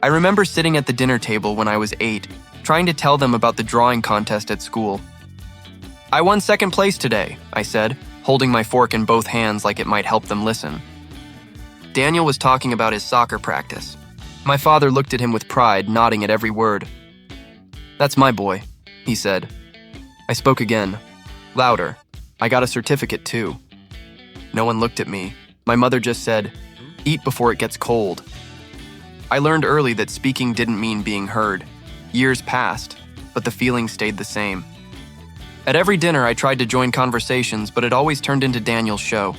I remember sitting at the dinner table when I was 8, trying to tell them about the drawing contest at school. "I won second place today," I said, holding my fork in both hands like it might help them listen. Daniel was talking about his soccer practice. My father looked at him with pride, nodding at every word. "That's my boy," he said. I spoke again, louder. "I got a certificate too." No one looked at me. My mother just said, "Eat before it gets cold." I learned early that speaking didn't mean being heard. Years passed, but the feeling stayed the same. At every dinner, I tried to join conversations, but it always turned into Daniel's show.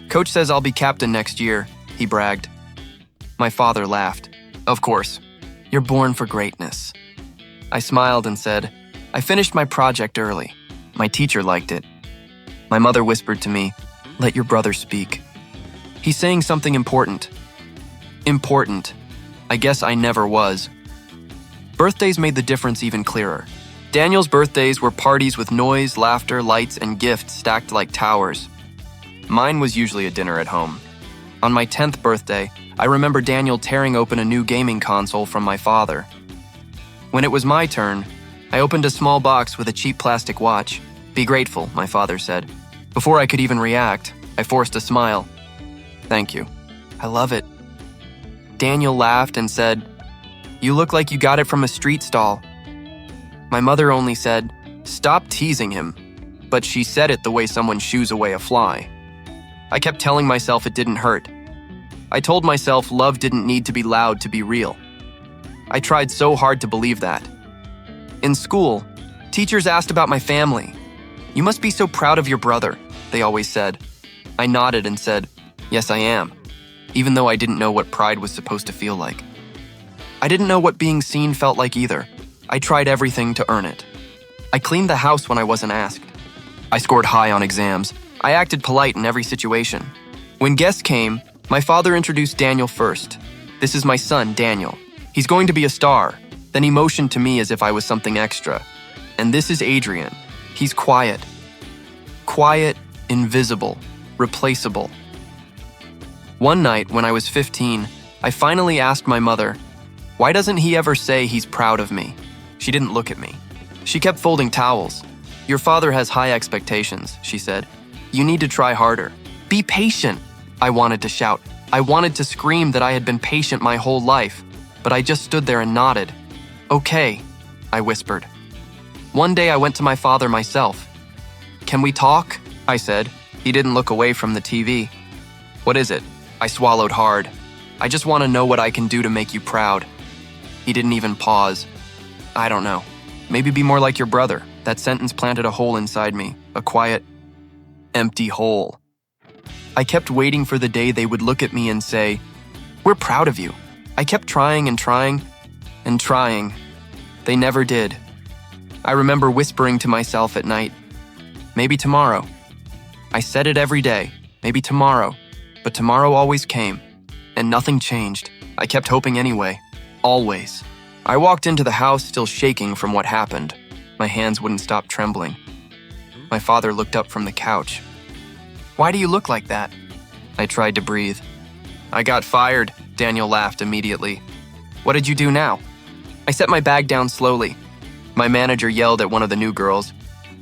"Coach says I'll be captain next year," he bragged. My father laughed. "Of course. You're born for greatness." I smiled and said, "I finished my project early. My teacher liked it." My mother whispered to me, "Let your brother speak. He's saying something important." Important. I guess I never was. Birthdays made the difference even clearer. Daniel's birthdays were parties with noise, laughter, lights, and gifts stacked like towers. Mine was usually a dinner at home. On my 10th birthday, I remember Daniel tearing open a new gaming console from my father. When it was my turn, I opened a small box with a cheap plastic watch. "Be grateful," my father said. Before I could even react, I forced a smile. "Thank you. I love it." Daniel laughed and said, "You look like you got it from a street stall." My mother only said, "Stop teasing him," but she said it the way someone shoos away a fly. I kept telling myself it didn't hurt. I told myself love didn't need to be loud to be real. I tried so hard to believe that. In school, teachers asked about my family. "You must be so proud of your brother," they always said. I nodded and said, "Yes, I am," even though I didn't know what pride was supposed to feel like. I didn't know what being seen felt like either. I tried everything to earn it. I cleaned the house when I wasn't asked. I scored high on exams. I acted polite in every situation. When guests came, my father introduced Daniel first. "This is my son, Daniel. He's going to be a star." Then he motioned to me as if I was something extra. "And this is Adrian. He's quiet. Quiet, invisible, replaceable." One night, when I was 15, I finally asked my mother, "Why doesn't he ever say he's proud of me?" She didn't look at me. She kept folding towels. "Your father has high expectations," she said. "You need to try harder. Be patient." I wanted to shout. I wanted to scream that I had been patient my whole life, but I just stood there and nodded. "Okay," I whispered. One day I went to my father myself. "Can we talk?" I said. He didn't look away from the TV. "What is it?" I swallowed hard. "I just want to know what I can do to make you proud." He didn't even pause. "I don't know. Maybe be more like your brother." That sentence planted a hole inside me, a quiet, empty hole. I kept waiting for the day they would look at me and say, "We're proud of you." I kept trying and trying and trying. They never did. I remember whispering to myself at night, "Maybe tomorrow." I said it every day, "Maybe tomorrow," but tomorrow always came, and nothing changed. I kept hoping anyway, always. I walked into the house still shaking from what happened. My hands wouldn't stop trembling. My father looked up from the couch. "Why do you look like that?" I tried to breathe. "I got fired," Daniel laughed immediately. "What did you do now?" I set my bag down slowly. My manager yelled at one of the new girls.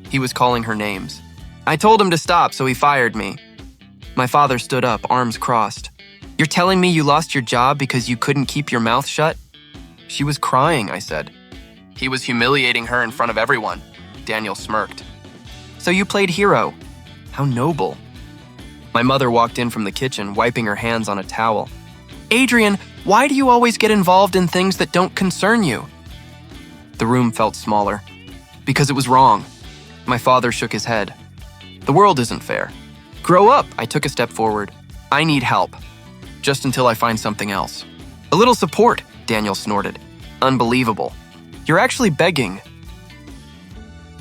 He was calling her names. I told him to stop, so he fired me. My father stood up, arms crossed. "You're telling me you lost your job because you couldn't keep your mouth shut?" "She was crying," I said. "He was humiliating her in front of everyone." Daniel smirked. "So you played hero. How noble." My mother walked in from the kitchen, wiping her hands on a towel. "Adrian, why do you always get involved in things that don't concern you?" The room felt smaller. "Because it was wrong." My father shook his head. "The world isn't fair." "Grow up," I took a step forward. "I need help. Just until I find something else." "A little support," Daniel snorted. "Unbelievable. You're actually begging."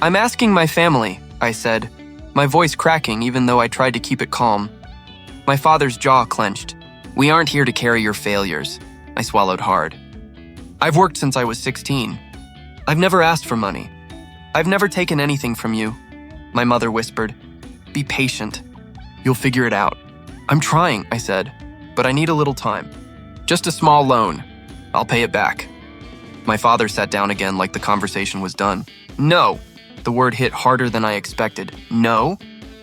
"I'm asking my family," I said, my voice cracking even though I tried to keep it calm. My father's jaw clenched. "We aren't here to carry your failures." I swallowed hard. "I've worked since I was 16. I've never asked for money. I've never taken anything from you." My mother whispered, "Be patient. You'll figure it out." "I'm trying," I said, "but I need a little time. Just a small loan." I'll pay it back. My father sat down again like the conversation was done. No! The word hit harder than I expected. No?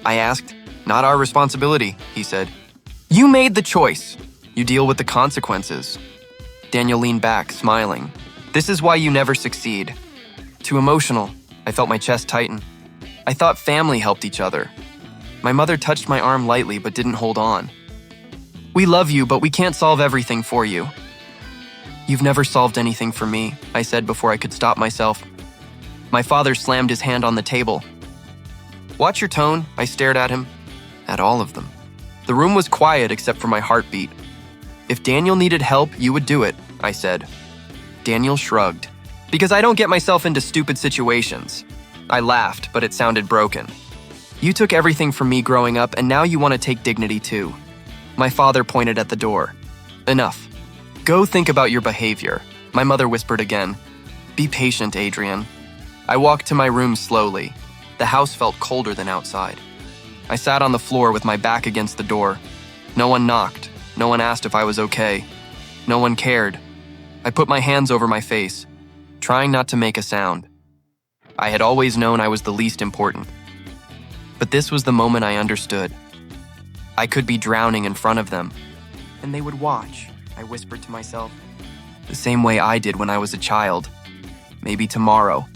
I asked. Not our responsibility, he said. You made the choice. You deal with the consequences. Daniel leaned back, smiling. This is why you never succeed. Too emotional. I felt my chest tighten. I thought family helped each other. My mother touched my arm lightly but didn't hold on. We love you, but we can't solve everything for you. You've never solved anything for me, I said before I could stop myself. My father slammed his hand on the table. Watch your tone, I stared at him. At all of them. The room was quiet except for my heartbeat. If Daniel needed help, you would do it, I said. Daniel shrugged. Because I don't get myself into stupid situations. I laughed, but it sounded broken. You took everything from me growing up, and now you want to take dignity too. My father pointed at the door. Enough. Go think about your behavior. My mother whispered again. Be patient, Adrian. I walked to my room slowly. The house felt colder than outside. I sat on the floor with my back against the door. No one knocked. No one asked if I was okay. No one cared. I put my hands over my face, trying not to make a sound. I had always known I was the least important. But this was the moment I understood. I could be drowning in front of them, and they would watch, I whispered to myself. The same way I did when I was a child. Maybe tomorrow.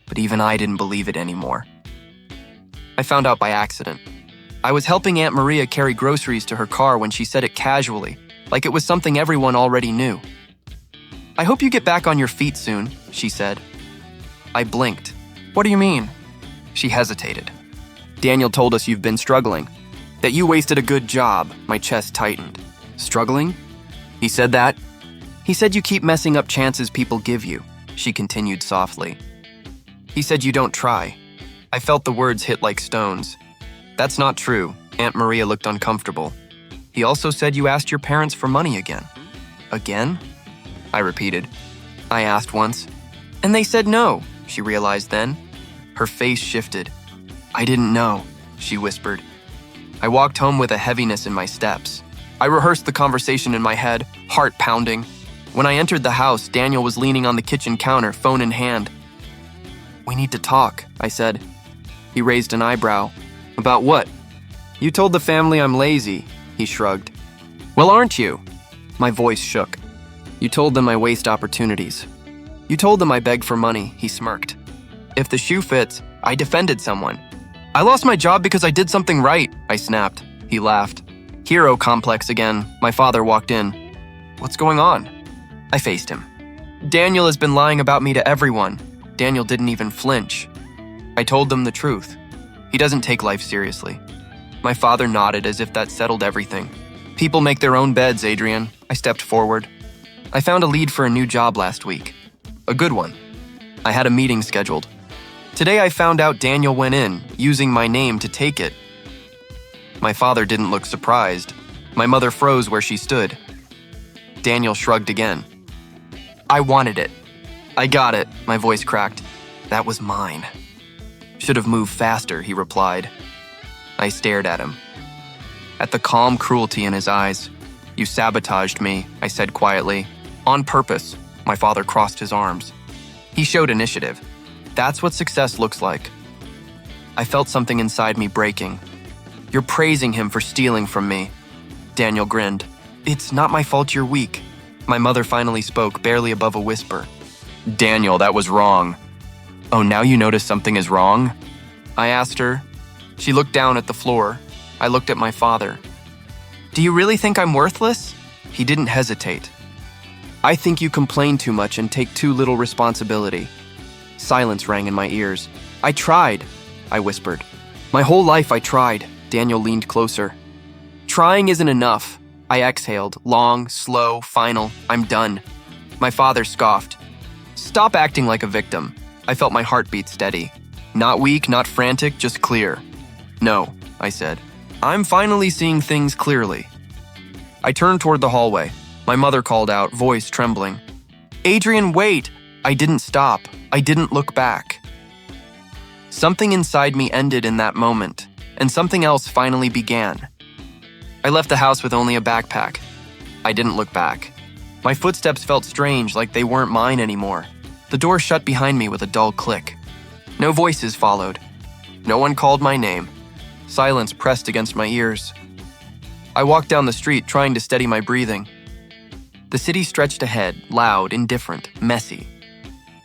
But even I didn't believe it anymore. I found out by accident. I was helping Aunt Maria carry groceries to her car when she said it casually, like it was something everyone already knew. I hope you get back on your feet soon, she said. I blinked. What do you mean? She hesitated. Daniel told us you've been struggling. That you wasted a good job. My chest tightened. Struggling? He said that? He said you keep messing up chances people give you, she continued softly. He said you don't try. I felt the words hit like stones. That's not true. Aunt Maria looked uncomfortable. He also said you asked your parents for money again. Again? I repeated. I asked once. And they said no, she realized then. Her face shifted. I didn't know, she whispered. I walked home with a heaviness in my steps. I rehearsed the conversation in my head, heart pounding. When I entered the house, Daniel was leaning on the kitchen counter, phone in hand. We need to talk, I said. He raised an eyebrow. About what? You told the family I'm lazy, he shrugged. Well, aren't you? My voice shook. You told them I waste opportunities. You told them I beg for money, he smirked. If the shoe fits, I defended someone. I lost my job because I did something right, I snapped. He laughed. Hero complex again. My father walked in. What's going on? I faced him. Daniel has been lying about me to everyone. Daniel didn't even flinch. I told them the truth. He doesn't take life seriously. My father nodded as if that settled everything. People make their own beds, Adrian. I stepped forward. I found a lead for a new job last week. A good one. I had a meeting scheduled. Today I found out Daniel went in, using my name to take it. My father didn't look surprised. My mother froze where she stood. Daniel shrugged again. I wanted it. I got it, my voice cracked. That was mine. Should have moved faster, he replied. I stared at him. At the calm cruelty in his eyes. You sabotaged me, I said quietly. On purpose, my father crossed his arms. He showed initiative. That's what success looks like. I felt something inside me breaking. You're praising him for stealing from me. Daniel grinned. It's not my fault you're weak. My mother finally spoke, barely above a whisper. Daniel, that was wrong. Oh, now you notice something is wrong? I asked her. She looked down at the floor. I looked at my father. Do you really think I'm worthless? He didn't hesitate. I think you complain too much and take too little responsibility. Silence rang in my ears. I tried, I whispered. My whole life I tried. Daniel leaned closer. Trying isn't enough. I exhaled, long, slow, final. I'm done. My father scoffed. Stop acting like a victim. I felt my heartbeat steady. Not weak, not frantic, just clear. No, I said. I'm finally seeing things clearly. I turned toward the hallway. My mother called out, voice trembling. Adrian, wait! I didn't stop. I didn't look back. Something inside me ended in that moment, and something else finally began. I left the house with only a backpack. I didn't look back. My footsteps felt strange, like they weren't mine anymore. The door shut behind me with a dull click. No voices followed. No one called my name. Silence pressed against my ears. I walked down the street, trying to steady my breathing. The city stretched ahead, loud, indifferent, messy.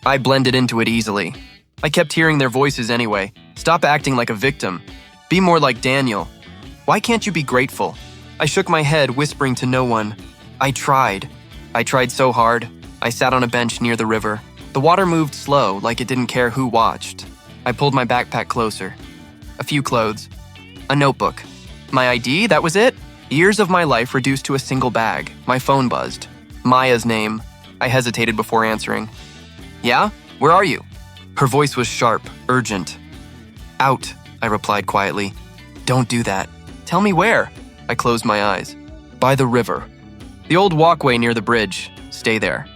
I blended into it easily. I kept hearing their voices anyway. Stop acting like a victim. Be more like Daniel. Why can't you be grateful? I shook my head, whispering to no one. I tried so hard. I sat on a bench near the river. The water moved slow, like it didn't care who watched. I pulled my backpack closer. A few clothes. A notebook. My ID, that was it? Years of my life reduced to a single bag. My phone buzzed. Maya's name. I hesitated before answering. Yeah? Where are you? Her voice was sharp, urgent. Out, I replied quietly. Don't do that. Tell me where. I closed my eyes. By the river. The old walkway near the bridge. Stay there.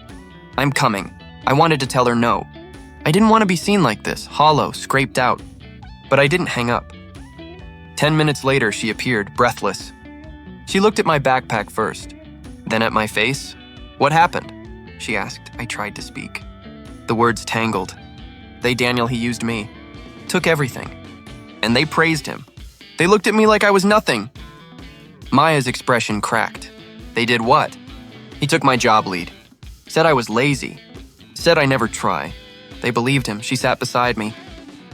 I'm coming. I wanted to tell her no. I didn't want to be seen like this, hollow, scraped out. But I didn't hang up. 10 minutes later, she appeared, breathless. She looked at my backpack first, then at my face. What happened? She asked. I tried to speak. The words tangled. Daniel, he used me. Took everything. And they praised him. They looked at me like I was nothing. Maya's expression cracked. They did what? He took my job lead. Said I was lazy. Said I never try. They believed him. She sat beside me.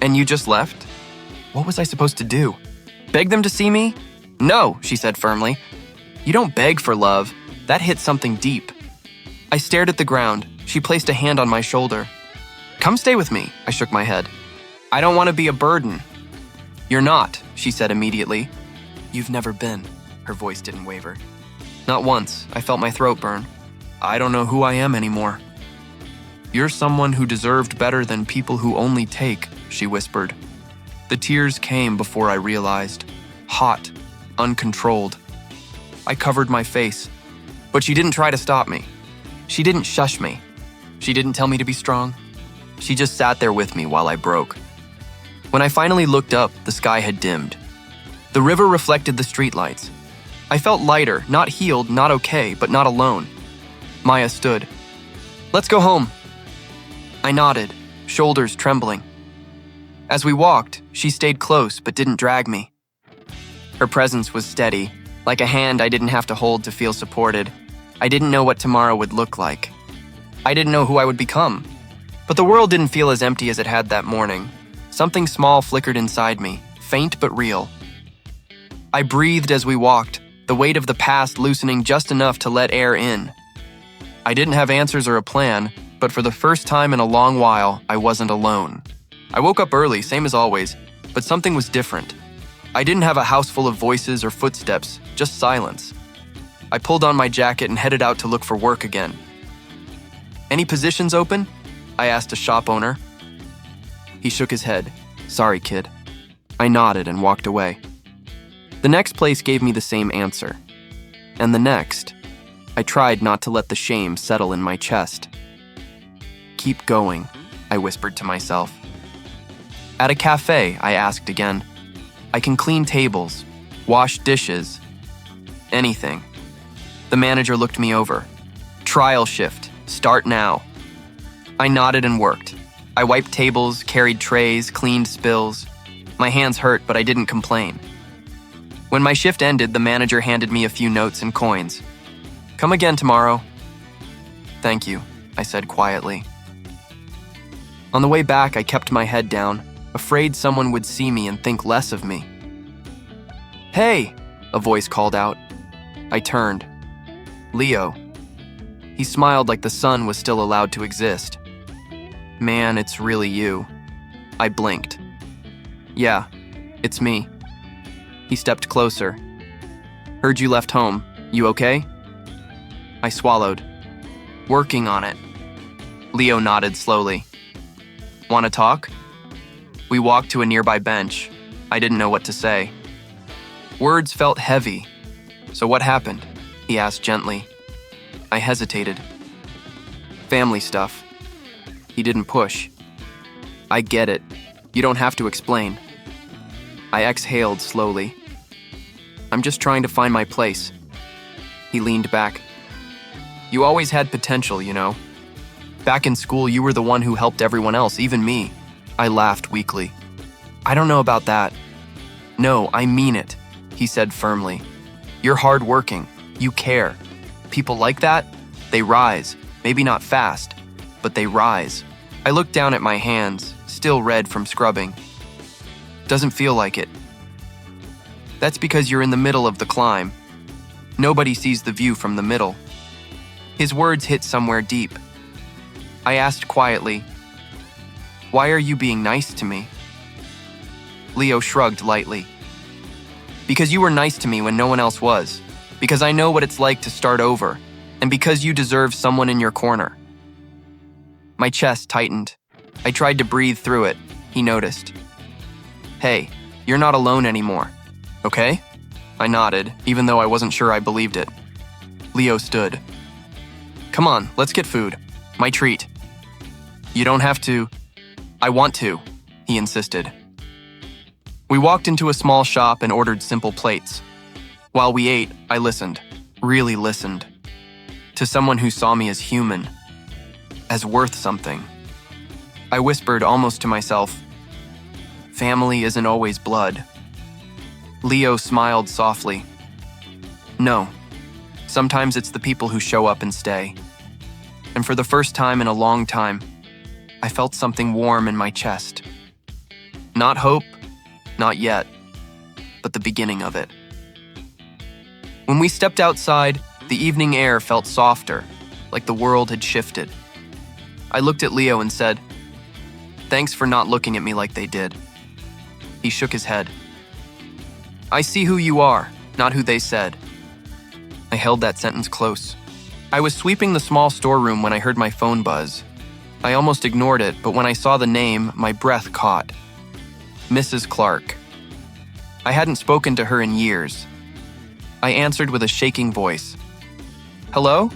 And you just left? What was I supposed to do? Beg them to see me? No, she said firmly. You don't beg for love. That hit something deep. I stared at the ground. She placed a hand on my shoulder. Come stay with me, I shook my head. I don't want to be a burden. You're not, she said immediately. You've never been. Her voice didn't waver. Not once. I felt my throat burn. I don't know who I am anymore. You're someone who deserved better than people who only take, she whispered. The tears came before I realized. Hot, uncontrolled. I covered my face, but she didn't try to stop me. She didn't shush me. She didn't tell me to be strong. She just sat there with me while I broke. When I finally looked up, the sky had dimmed. The river reflected the streetlights. I felt lighter, not healed, not okay, but not alone. Maya stood. Let's go home. I nodded, shoulders trembling. As we walked, she stayed close but didn't drag me. Her presence was steady, like a hand I didn't have to hold to feel supported. I didn't know what tomorrow would look like. I didn't know who I would become. But the world didn't feel as empty as it had that morning. Something small flickered inside me, faint but real. I breathed as we walked, the weight of the past loosening just enough to let air in. I didn't have answers or a plan, but for the first time in a long while, I wasn't alone. I woke up early, same as always, but something was different. I didn't have a house full of voices or footsteps, just silence. I pulled on my jacket and headed out to look for work again. Any positions open? I asked a shop owner. He shook his head. Sorry, kid. I nodded and walked away. The next place gave me the same answer. And the next, I tried not to let the shame settle in my chest. Keep going, I whispered to myself. At a cafe, I asked again. I can clean tables, wash dishes, anything. The manager looked me over. Trial shift, start now. I nodded and worked. I wiped tables, carried trays, cleaned spills. My hands hurt, but I didn't complain. When my shift ended, the manager handed me a few notes and coins. Come again tomorrow. Thank you, I said quietly. On the way back, I kept my head down, afraid someone would see me and think less of me. Hey, a voice called out. I turned. Leo. He smiled like the sun was still allowed to exist. Man, it's really you. I blinked. Yeah, it's me. He stepped closer. Heard you left home. You okay? I swallowed. Working on it. Leo nodded slowly. Want to talk? We walked to a nearby bench. I didn't know what to say. Words felt heavy. So what happened? He asked gently. I hesitated. Family stuff. He didn't push. I get it. You don't have to explain. I exhaled slowly. I'm just trying to find my place. He leaned back. You always had potential, you know. Back in school, you were the one who helped everyone else, even me. I laughed weakly. I don't know about that. No, I mean it, he said firmly. You're hardworking. You care. People like that, they rise. Maybe not fast, but they rise. I looked down at my hands, still red from scrubbing. Doesn't feel like it. That's because you're in the middle of the climb. Nobody sees the view from the middle. His words hit somewhere deep. I asked quietly, "Why are you being nice to me?" Leo shrugged lightly. "Because you were nice to me when no one else was. Because I know what it's like to start over. And because you deserve someone in your corner." My chest tightened. I tried to breathe through it. He noticed. "Hey, you're not alone anymore. Okay?" I nodded, even though I wasn't sure I believed it. Leo stood. "Come on, let's get food. My treat." "You don't have to." "I want to," he insisted. We walked into a small shop and ordered simple plates. While we ate, I listened, really listened, to someone who saw me as human, as worth something. I whispered almost to myself, "Family isn't always blood." Leo smiled softly. "No, sometimes it's the people who show up and stay." And for the first time in a long time, I felt something warm in my chest. Not hope, not yet, but the beginning of it. When we stepped outside, the evening air felt softer, like the world had shifted. I looked at Leo and said, "Thanks for not looking at me like they did." He shook his head. "I see who you are, not who they said." I held that sentence close. I was sweeping the small storeroom when I heard my phone buzz. I almost ignored it, but when I saw the name, my breath caught. Mrs. Clark. I hadn't spoken to her in years. I answered with a shaking voice. "Hello?"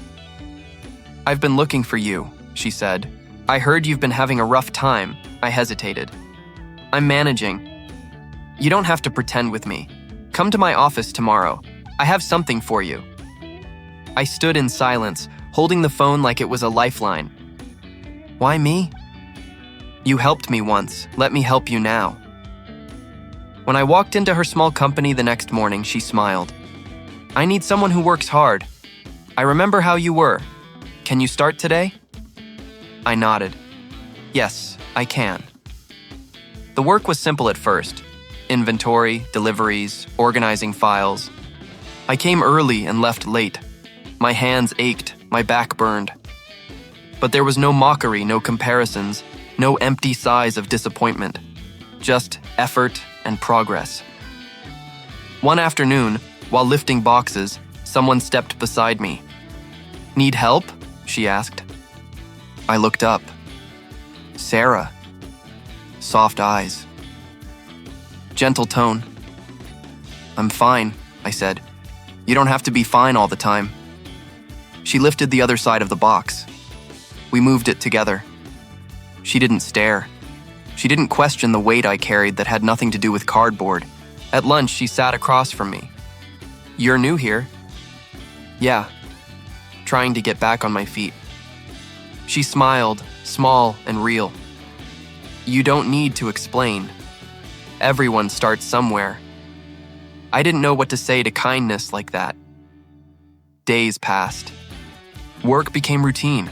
"I've been looking for you," she said. "I heard you've been having a rough time." I hesitated. "I'm managing." "You don't have to pretend with me. Come to my office tomorrow. I have something for you." I stood in silence, holding the phone like it was a lifeline. "Why me?" "You helped me once. Let me help you now." When I walked into her small company the next morning, she smiled. "I need someone who works hard. I remember how you were. Can you start today?" I nodded. "Yes, I can." The work was simple at first. Inventory, deliveries, organizing files. I came early and left late. My hands ached, my back burned. But there was no mockery, no comparisons, no empty sighs of disappointment. Just effort and progress. One afternoon, while lifting boxes, someone stepped beside me. "Need help?" she asked. I looked up. Sarah. Soft eyes. Gentle tone. "I'm fine," I said. "You don't have to be fine all the time." She lifted the other side of the box. We moved it together. She didn't stare. She didn't question the weight I carried that had nothing to do with cardboard. At lunch, she sat across from me. "You're new here?" "Yeah." Trying to get back on my feet. She smiled, small and real. "You don't need to explain. Everyone starts somewhere." I didn't know what to say to kindness like that. Days passed. Work became routine.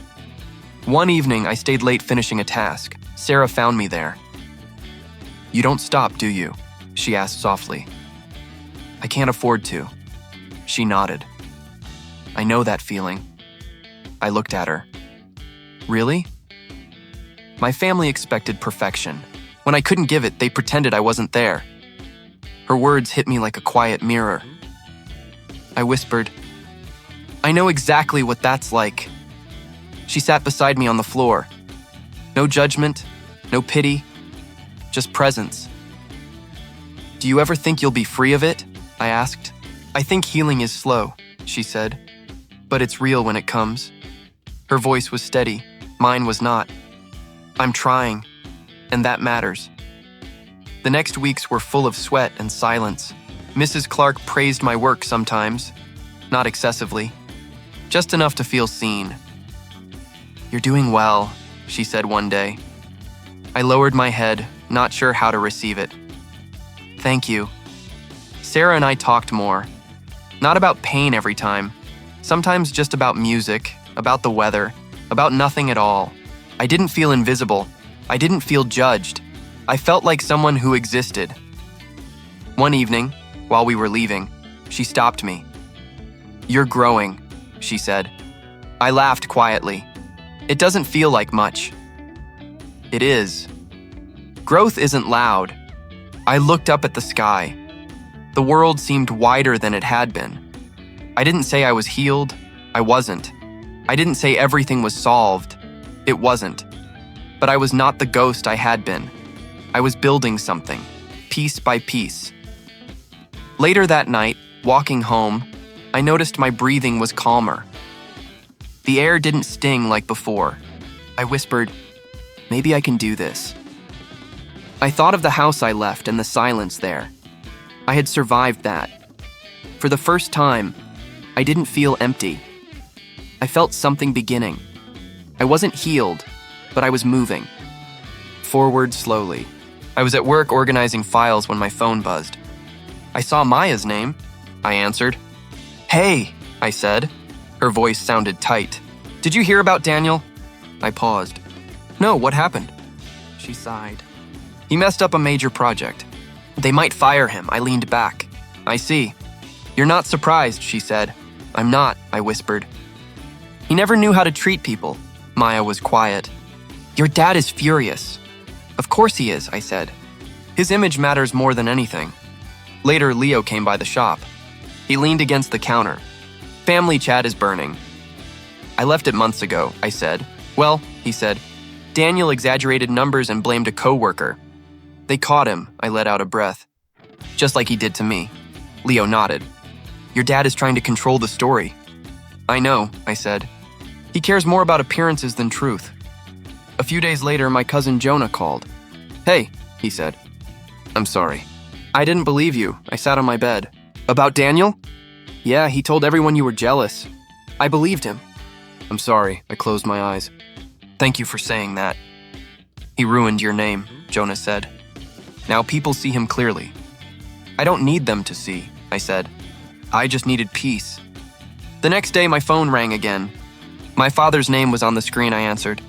One evening, I stayed late finishing a task. Sarah found me there. "You don't stop, do you?" she asked softly. "I can't afford to." She nodded. "I know that feeling." I looked at her. "Really?" My family expected perfection. When I couldn't give it, they pretended I wasn't there. Her words hit me like a quiet mirror. I whispered, "I know exactly what that's like." She sat beside me on the floor. No judgment, no pity, just presence. "Do you ever think you'll be free of it?" I asked. "I think healing is slow," she said, "but it's real when it comes." Her voice was steady, mine was not. "I'm trying, and that matters." The next weeks were full of sweat and silence. Mrs. Clark praised my work sometimes, not excessively. just enough to feel seen. "You're doing well," she said one day. I lowered my head, not sure how to receive it. "Thank you." Sarah and I talked more. Not about pain every time. Sometimes just about music, about the weather, about nothing at all. I didn't feel invisible. I didn't feel judged. I felt like someone who existed. One evening, while we were leaving, she stopped me. "You're growing," she said. I laughed quietly. "It doesn't feel like much." It is. Growth isn't loud. I looked up at the sky. The world seemed wider than it had been. I didn't say I was healed. I wasn't. I didn't say everything was solved. It wasn't. But I was not the ghost I had been. I was building something, piece by piece. Later that night, walking home, I noticed my breathing was calmer. The air didn't sting like before. I whispered, "Maybe I can do this." I thought of the house I left and the silence there. I had survived that. For the first time, I didn't feel empty. I felt something beginning. I wasn't healed, but I was moving. Forward slowly. I was at work organizing files when my phone buzzed. I saw Maya's name. I answered. "Hey," I said. Her voice sounded tight. "Did you hear about Daniel?" I paused. "No, what happened?" She sighed. "He messed up a major project. They might fire him." I leaned back. "I see." "You're not surprised," she said. "I'm not," I whispered. "He never knew how to treat people." Maya was quiet. "Your dad is furious." "Of course he is," I said. "His image matters more than anything." Later, Leo came by the shop. He leaned against the counter. "Family chat is burning." "I left it months ago," I said. "Well," he said, "Daniel exaggerated numbers and blamed a coworker. They caught him," I let out a breath. "Just like he did to me." Leo nodded. "Your dad is trying to control the story." "I know," I said. "He cares more about appearances than truth." A few days later, my cousin Jonah called. "Hey," he said. "I'm sorry." "I didn't believe you." I sat on my bed. "About Daniel?" "Yeah, he told everyone you were jealous." I believed him. "I'm sorry." I closed my eyes. "Thank you for saying that." "He ruined your name," Jonah said. "Now people see him clearly." "I don't need them to see," I said. "I just needed peace." The next day, my phone rang again. My father's name was on the screen. I answered.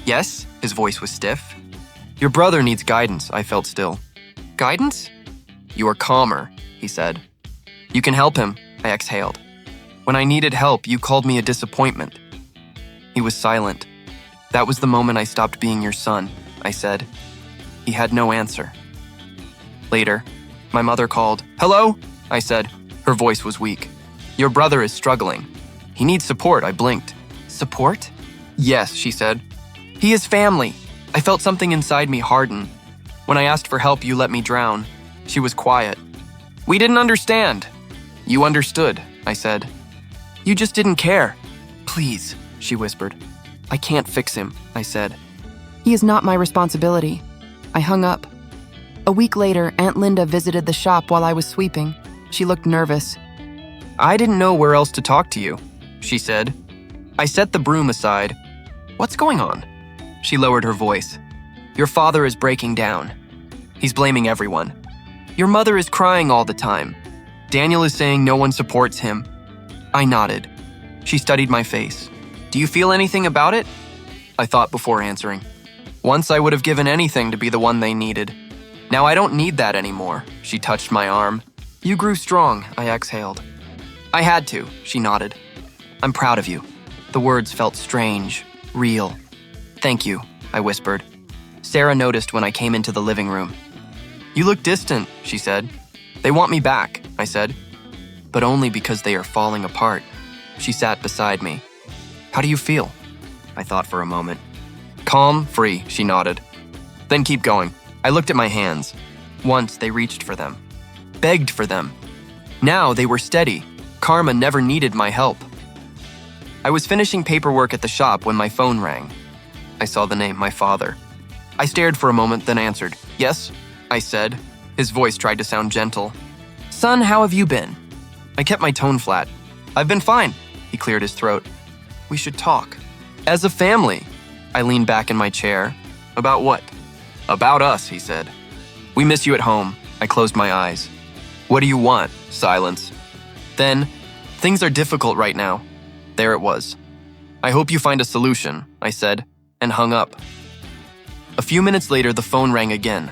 "Yes?" His voice was stiff. "Your brother needs guidance." I felt still. "Guidance?" "You are calmer," he said. "You can help him," I exhaled. "When I needed help, you called me a disappointment." He was silent. "That was the moment I stopped being your son," I said. He had no answer. Later, my mother called. "Hello?" I said. Her voice was weak. "Your brother is struggling. He needs support." I blinked. "Support?" "Yes," she said. "He is family." I felt something inside me harden. "When I asked for help, you let me drown." She was quiet. "We didn't understand." "You understood," I said. "You just didn't care." "Please," she whispered. "I can't fix him," I said. "He is not my responsibility." I hung up. A week later, Aunt Linda visited the shop while I was sweeping. She looked nervous. "I didn't know where else to talk to you," she said. I set the broom aside. "What's going on?" She lowered her voice. "Your father is breaking down. He's blaming everyone. Your mother is crying all the time. Daniel is saying no one supports him." I nodded. She studied my face. "Do you feel anything about it?" I thought before answering. Once I would have given anything to be the one they needed. Now I don't need that anymore. She touched my arm. "You grew strong," I exhaled. "I had to," she nodded. "I'm proud of you." The words felt strange, real. "Thank you," I whispered. Sarah noticed when I came into the living room. "You look distant," she said. "They want me back," I said. "But only because they are falling apart." She sat beside me. "How do you feel?" I thought for a moment. "Calm, free," she nodded. "Then keep going." I looked at my hands. Once they reached for them. Begged for them. Now they were steady. Karma never needed my help. I was finishing paperwork at the shop when my phone rang. I saw the name, my father. I stared for a moment, then answered. "Yes?" I said. His voice tried to sound gentle. "Son, how have you been?" I kept my tone flat. "I've been fine." He cleared his throat. We should talk. As a family. I leaned back in my chair. About what? About us, he said. We miss you at home. I closed my eyes. What do you want? Silence. Then, things are difficult right now. There it was. I hope you find a solution, I said, and hung up. A few minutes later, the phone rang again.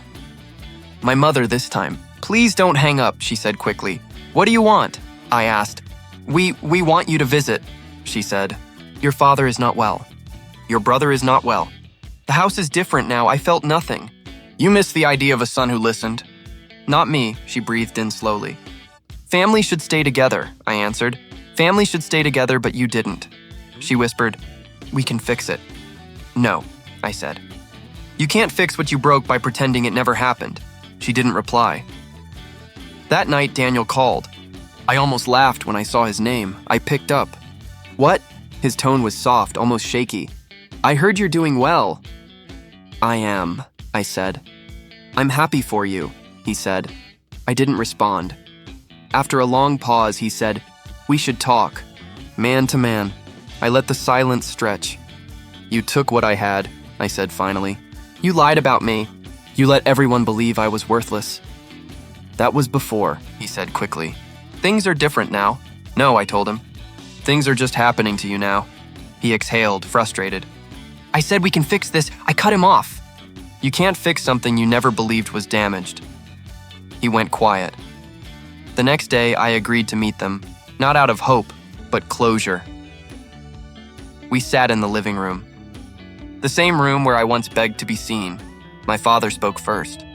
My mother this time. Please don't hang up, she said quickly. What do you want? I asked. We want you to visit, she said. Your father is not well. Your brother is not well. The house is different now. I felt nothing. You miss the idea of a son who listened. Not me, she breathed in slowly. Family should stay together, I answered. Family should stay together, but you didn't. She whispered, we can fix it. No, I said. You can't fix what you broke by pretending it never happened. She didn't reply. That night, Daniel called. I almost laughed when I saw his name. I picked up. What? His tone was soft, almost shaky. I heard you're doing well. I am, I said. I'm happy for you, he said. I didn't respond. After a long pause, he said, we should talk. Man to man. I let the silence stretch. You took what I had, I said finally. You lied about me. You let everyone believe I was worthless. That was before, he said quickly. Things are different now. No, I told him. Things are just happening to you now. He exhaled, frustrated. I said we can fix this. I cut him off. You can't fix something you never believed was damaged. He went quiet. The next day, I agreed to meet them, not out of hope, but closure. We sat in the living room. The same room where I once begged to be seen. My father spoke first.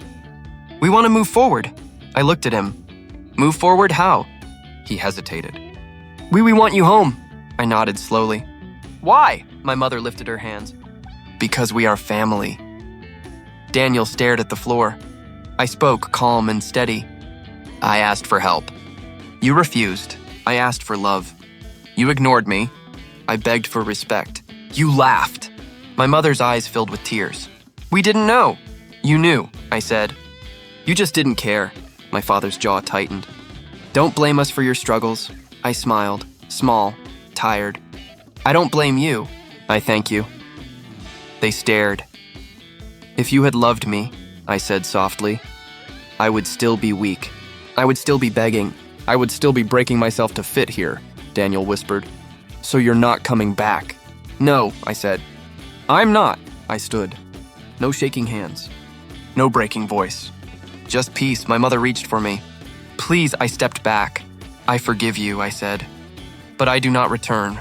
We want to move forward. I looked at him. Move forward how? He hesitated. We want you home. I nodded slowly. Why? My mother lifted her hands. Because we are family. Daniel stared at the floor. I spoke, calm and steady. I asked for help. You refused. I asked for love. You ignored me. I begged for respect. You laughed. My mother's eyes filled with tears. We didn't know. You knew, I said. You just didn't care. My father's jaw tightened. Don't blame us for your struggles. I smiled, small, tired. I don't blame you. I thank you. They stared. If you had loved me, I said softly, I would still be weak. I would still be begging. I would still be breaking myself to fit here, Daniel whispered. So you're not coming back? No, I said. I'm not. I stood. No shaking hands. No breaking voice. Just peace. My mother reached for me. Please, I stepped back. I forgive you, I said. But I do not return.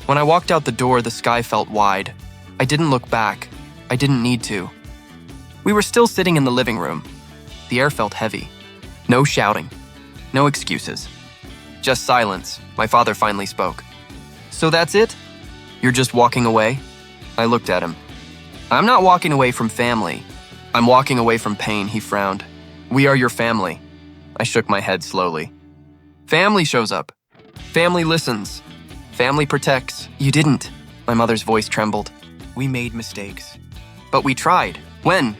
When I walked out the door, the sky felt wide. I didn't look back. I didn't need to. We were still sitting in the living room. The air felt heavy. No shouting. No excuses. Just silence. My father finally spoke. So that's it? You're just walking away? I looked at him. I'm not walking away from family. I'm walking away from pain, he frowned. We are your family. I shook my head slowly. Family shows up. Family listens. Family protects. You didn't. My mother's voice trembled. We made mistakes. But we tried. When?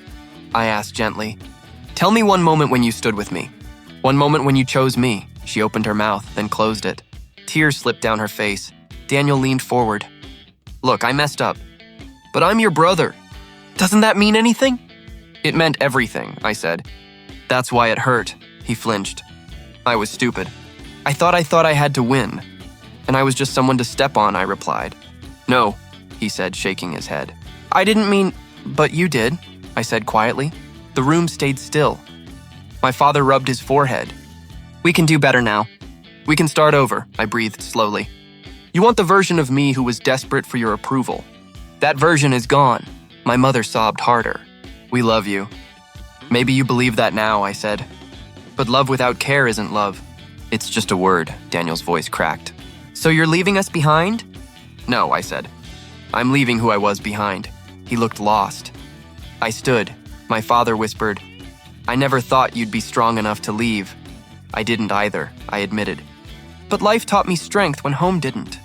I asked gently. Tell me one moment when you stood with me. One moment when you chose me. She opened her mouth, then closed it. Tears slipped down her face. Daniel leaned forward. Look, I messed up. But I'm your brother. Doesn't that mean anything? It meant everything, I said. That's why it hurt. He flinched. I was stupid. I thought I had to win. And I was just someone to step on, I replied. No, he said, shaking his head. I didn't mean, but you did, I said quietly. The room stayed still. My father rubbed his forehead. We can do better now. We can start over, I breathed slowly. You want the version of me who was desperate for your approval. That version is gone. My mother sobbed harder. We love you. Maybe you believe that now, I said. But love without care isn't love. It's just a word, Daniel's voice cracked. So you're leaving us behind? No, I said. I'm leaving who I was behind. He looked lost. I stood. My father whispered, I never thought you'd be strong enough to leave. I didn't either, I admitted. But life taught me strength when home didn't.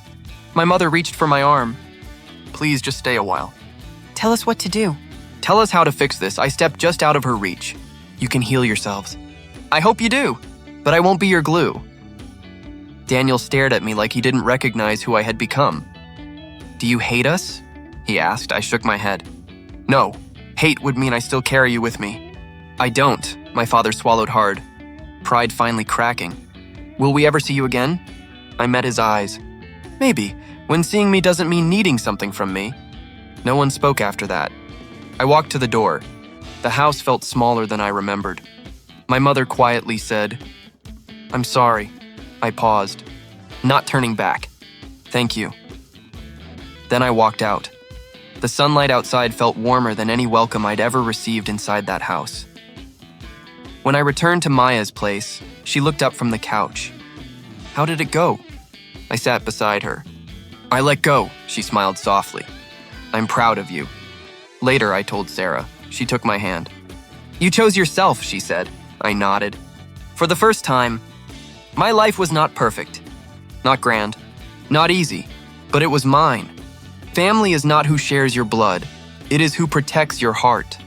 My mother reached for my arm. Please just stay a while. Tell us what to do. Tell us how to fix this. I stepped just out of her reach. You can heal yourselves. I hope you do, but I won't be your glue. Daniel stared at me like he didn't recognize who I had become. "Do you hate us?" he asked. I shook my head. "No, hate would mean I still carry you with me." "I don't," my father swallowed hard, pride finally cracking. "Will we ever see you again?" I met his eyes. "Maybe, when seeing me doesn't mean needing something from me." No one spoke after that. I walked to the door. The house felt smaller than I remembered. My mother quietly said, "I'm sorry." I paused, not turning back. "Thank you." Then I walked out. The sunlight outside felt warmer than any welcome I'd ever received inside that house. When I returned to Maya's place, she looked up from the couch. "How did it go?" I sat beside her. "I let go," she smiled softly. "I'm proud of you." Later, I told Sarah. She took my hand. "You chose yourself," she said. I nodded. For the first time, my life was not perfect, not grand, not easy, but it was mine. Family is not who shares your blood. It is who protects your heart.